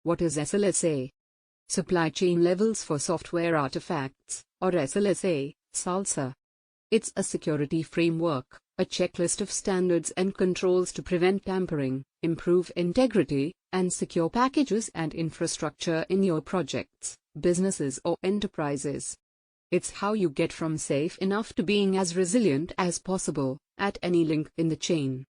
What is SLSA? Supply Chain Levels for Software Artifacts, or SLSA, salsa. It's a security framework, a checklist of standards and controls to prevent tampering, improve integrity, and secure packages and infrastructure in your projects, businesses or enterprises. It's how you get from safe enough to being as resilient as possible, at any link in the chain.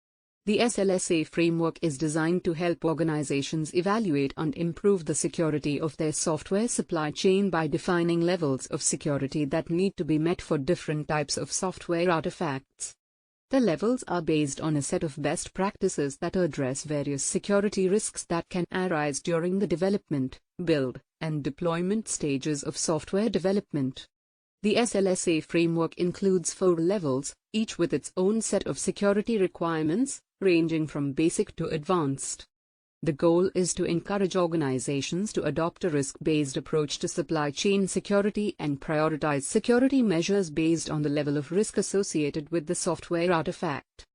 The SLSA framework is designed to help organizations evaluate and improve the security of their software supply chain by defining levels of security that need to be met for different types of software artifacts. The levels are based on a set of best practices that address various security risks that can arise during the development, build, and deployment stages of software development. The SLSA framework includes 4 levels, each with its own set of security requirements, ranging from basic to advanced. The goal is to encourage organizations to adopt a risk-based approach to supply chain security and prioritize security measures based on the level of risk associated with the software artifact.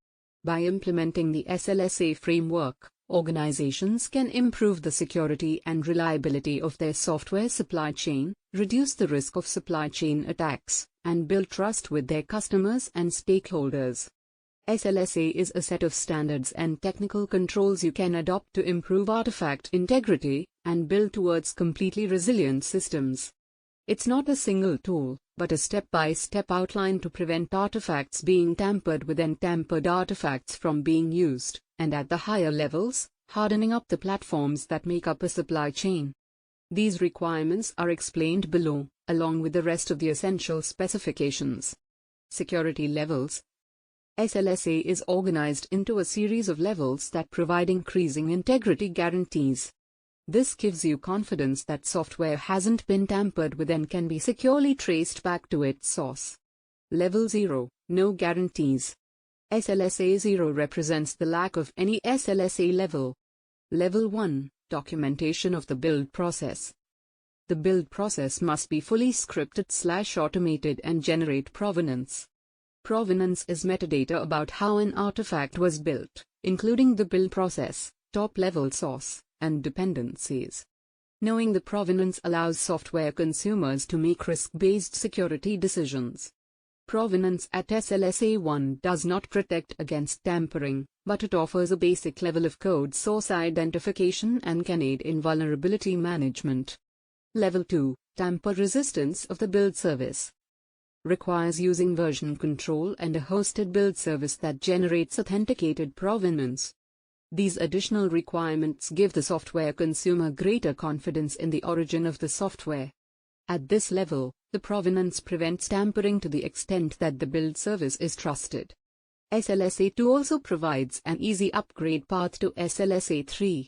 By implementing the SLSA framework, organizations can improve the security and reliability of their software supply chain, reduce the risk of supply chain attacks, and build trust with their customers and stakeholders. SLSA is a set of standards and technical controls you can adopt to improve artifact integrity and build towards completely resilient systems. It's not a single tool, but a step-by-step outline to prevent artifacts being tampered with and tampered artifacts from being used, and at the higher levels, hardening up the platforms that make up a supply chain. These requirements are explained below, along with the rest of the essential specifications. Security levels. SLSA is organized into a series of levels that provide increasing integrity guarantees. This gives you confidence that software hasn't been tampered with and can be securely traced back to its source. Level 0, no guarantees. SLSA 0 represents the lack of any SLSA level. Level 1, documentation of the build process. The build process must be fully scripted/automated and generate provenance. Provenance is metadata about how an artifact was built, including the build process, top-level source, and dependencies. Knowing the provenance allows software consumers to make risk-based security decisions. Provenance at SLSA 1 does not protect against tampering, but it offers a basic level of code source identification and can aid in vulnerability management. Level 2, tamper resistance of the build service. Requires using version control and a hosted build service that generates authenticated provenance. These additional requirements give the software consumer greater confidence in the origin of the software. At this level, the provenance prevents tampering to the extent that the build service is trusted. SLSA 2 also provides an easy upgrade path to SLSA 3.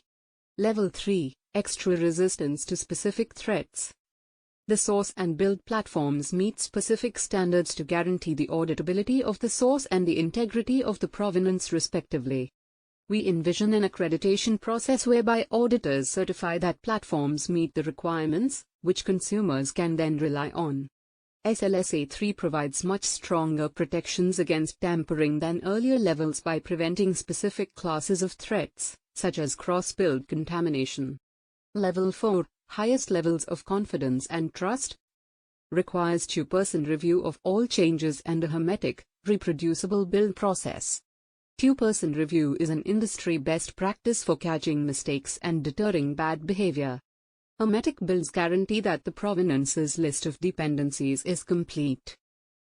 Level 3, extra resistance to specific threats. The source and build platforms meet specific standards to guarantee the auditability of the source and the integrity of the provenance respectively. We envision an accreditation process whereby auditors certify that platforms meet the requirements, which consumers can then rely on. SLSA 3 provides much stronger protections against tampering than earlier levels by preventing specific classes of threats, such as cross-build contamination. Level 4, highest levels of confidence and trust. Requires two-person review of all changes and a hermetic, reproducible build process. Two-person review is an industry best practice for catching mistakes and deterring bad behavior. Hermetic builds guarantee that the provenance's list of dependencies is complete.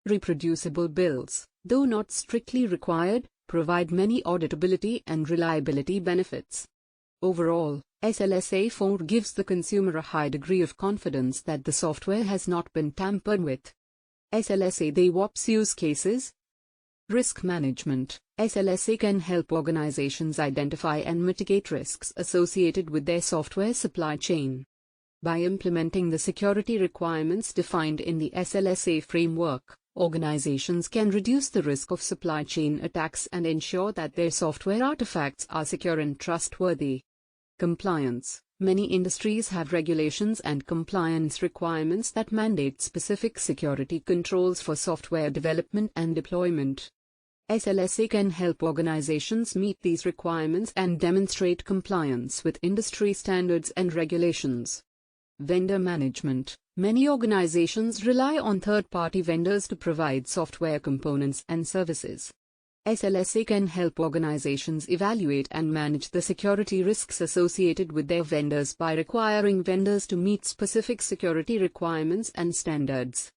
Reproducible builds, though not strictly required, provide many auditability and reliability benefits. Overall, SLSA 4 gives the consumer a high degree of confidence that the software has not been tampered with. SLSA DevOps use cases. Risk management. SLSA can help organizations identify and mitigate risks associated with their software supply chain. By implementing the security requirements defined in the SLSA framework, organizations can reduce the risk of supply chain attacks and ensure that their software artifacts are secure and trustworthy. Compliance. Many industries have regulations and compliance requirements that mandate specific security controls for software development and deployment. SLSA can help organizations meet these requirements and demonstrate compliance with industry standards and regulations. Vendor management. Many organizations rely on third-party vendors to provide software components and services. SLSA can help organizations evaluate and manage the security risks associated with their vendors by requiring vendors to meet specific security requirements and standards.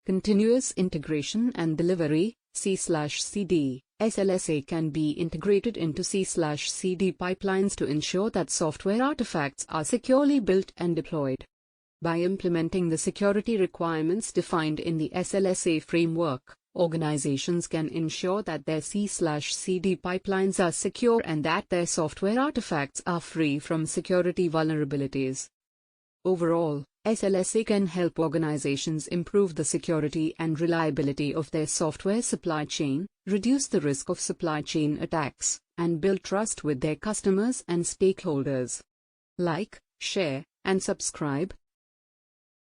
Continuous integration and delivery, C/CD. SLSA can be integrated into C/CD pipelines to ensure that software artifacts are securely built and deployed. By implementing the security requirements defined in the SLSA framework, organizations can ensure that their C/CD pipelines are secure and that their software artifacts are free from security vulnerabilities. Overall, SLSA can help organizations improve the security and reliability of their software supply chain, reduce the risk of supply chain attacks, and build trust with their customers and stakeholders. Like, share, and subscribe.